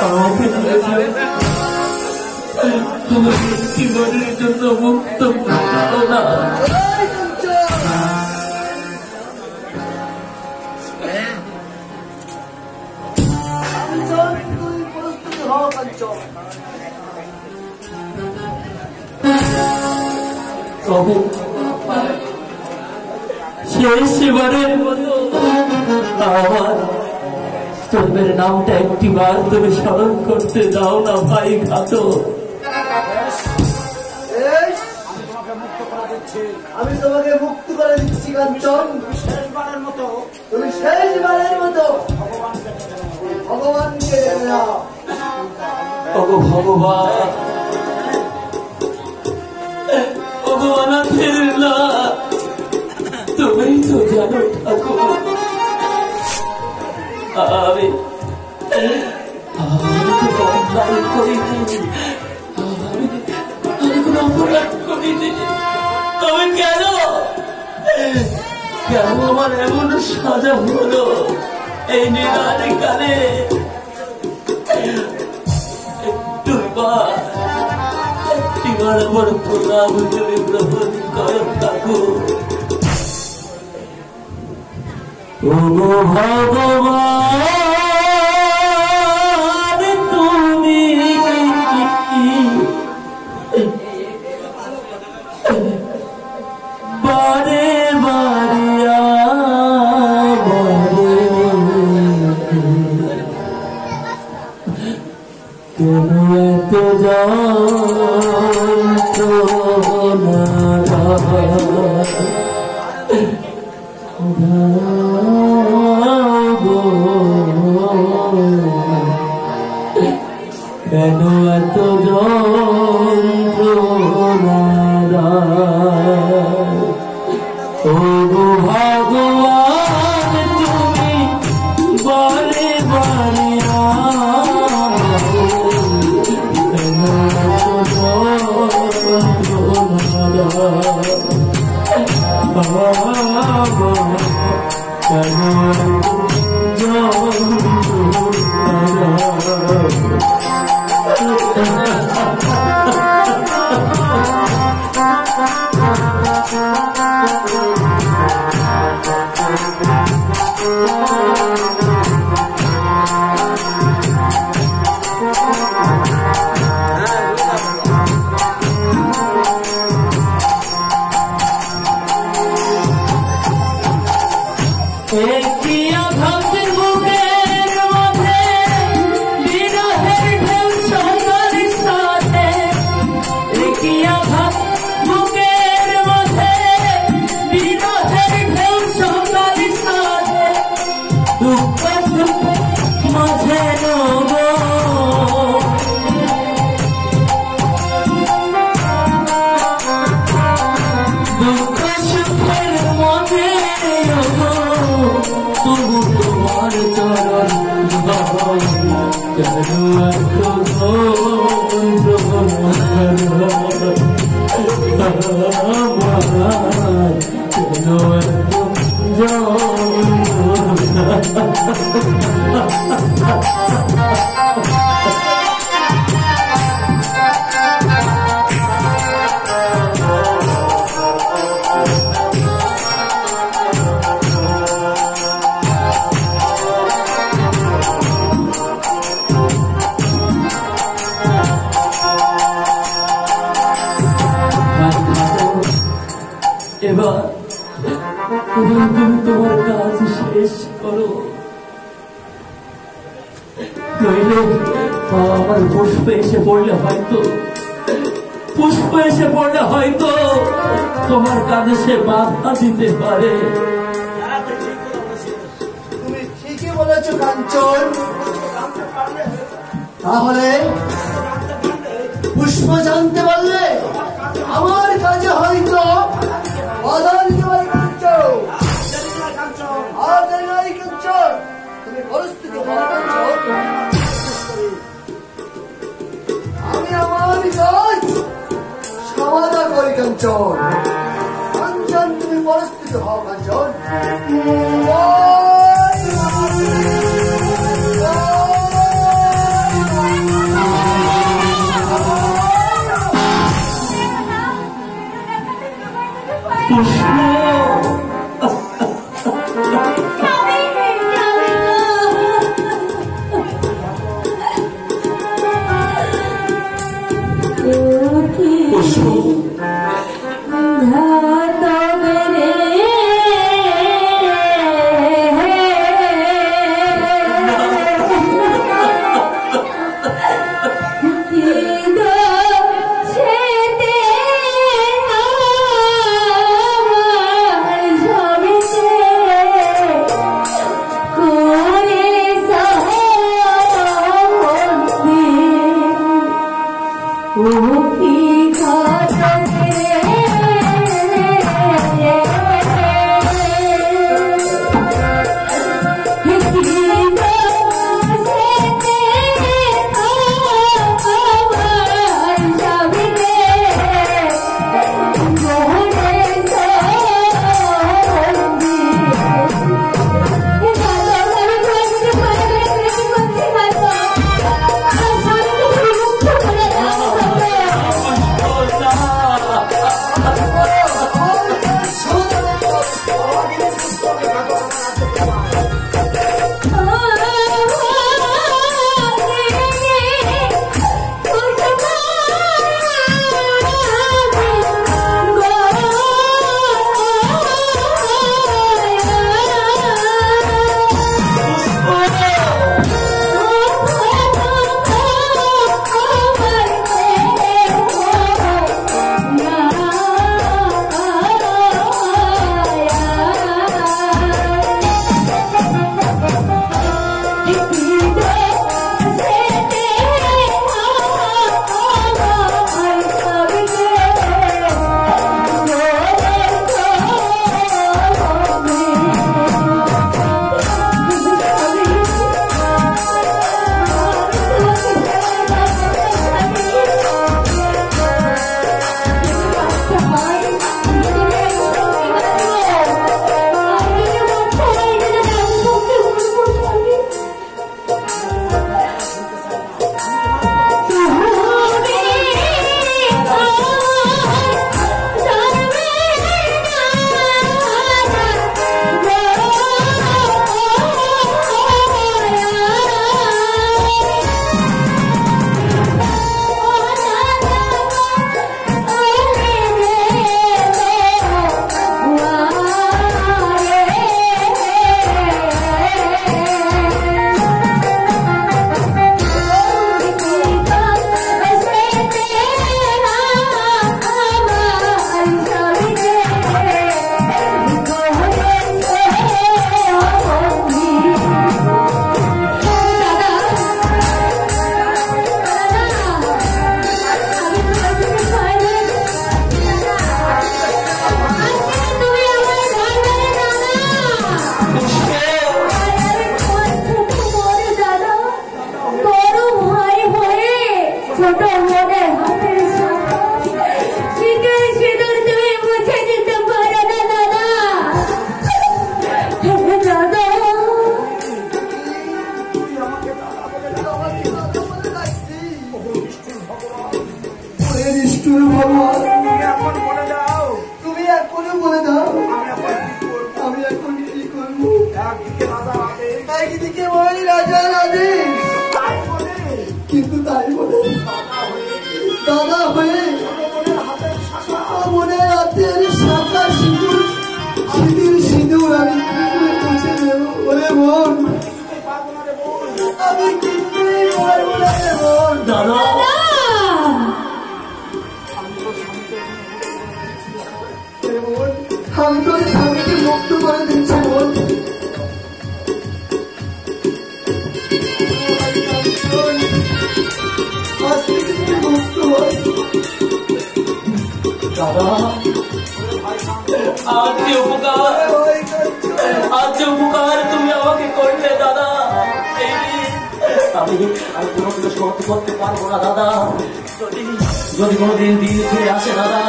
আমাকে জীবনের জন্য মুক্ত করো না। শেষবারের মতো আমার তোমার নামটা একটিবার তুমি স্মরণ করতে দাও না ভাই ঘাতক। আমি তোমাকে মুক্ত করে দিচ্ছি কাঞ্চন। শেষবারের মতো তুমি শেষবারের মতো ভগবানকে জেনে নাও। ওগো ভগবান, ওগো অনাথের না, তুমি তো জানো ঠাকুর আমি অন্যায় করিনি, আমি কোনো অপরাধ করিনি। তবে কেন আমার এমন সাজা হলো এই নিরানি কালে? একটিবার আমার প্রণাম তুমি গ্রহণ করো ঠাকুর। ওগো ভগবান, তুমি বারে বারিয়া কেন এত কেন এত যন্ত্রণা? ওগো ভগবান, তুমি বারে বারে কেন এত এবার তুমি তোমার কাজ শেষ করো, নইলে আমার পুষ্প এসে পড়লে হয়তো তোমার কাজে সে বাধা দিতে পারে। তুমি ঠিকই বলেছ কাঞ্চন। তাহলে পুষ্প জানতে পারলে আমার কাজে হয়তো তুমি পরিস্থিতি আমি আমার কাজ সমাধান করি কাঞ্চন। কাঞ্চন তুমি পরিস্থিতি হও কাঞ্চন। যদি কোনোদিন দিন ফিরে আসে দাদা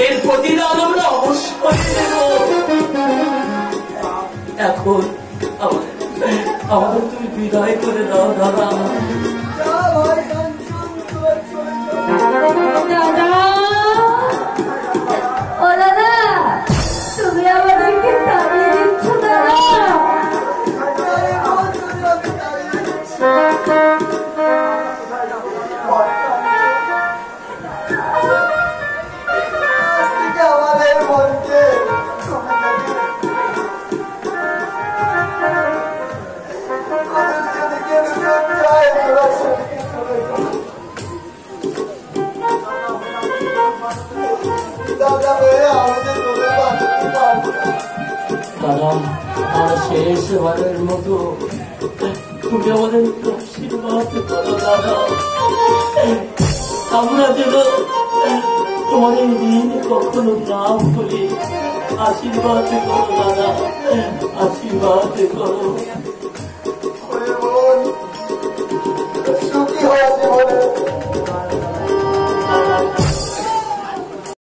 এর প্রতিদান আমরা অবশ্যই দেব। এখন আমাদের তুমি বিদায় করে দাও দাদা। দাদা ও দাদা তুমি আমাদেরকে তাড়িয়ে দিচ্ছ দাদা। দাদা আমার শেষবারের মতো তুমি আমাদের আশীর্বাদ করো দাদা। আমরা যেন তোমার এই দিন কখনো না ভুলি। আশীর্বাদ করো দাদা, আশীর্বাদ করো।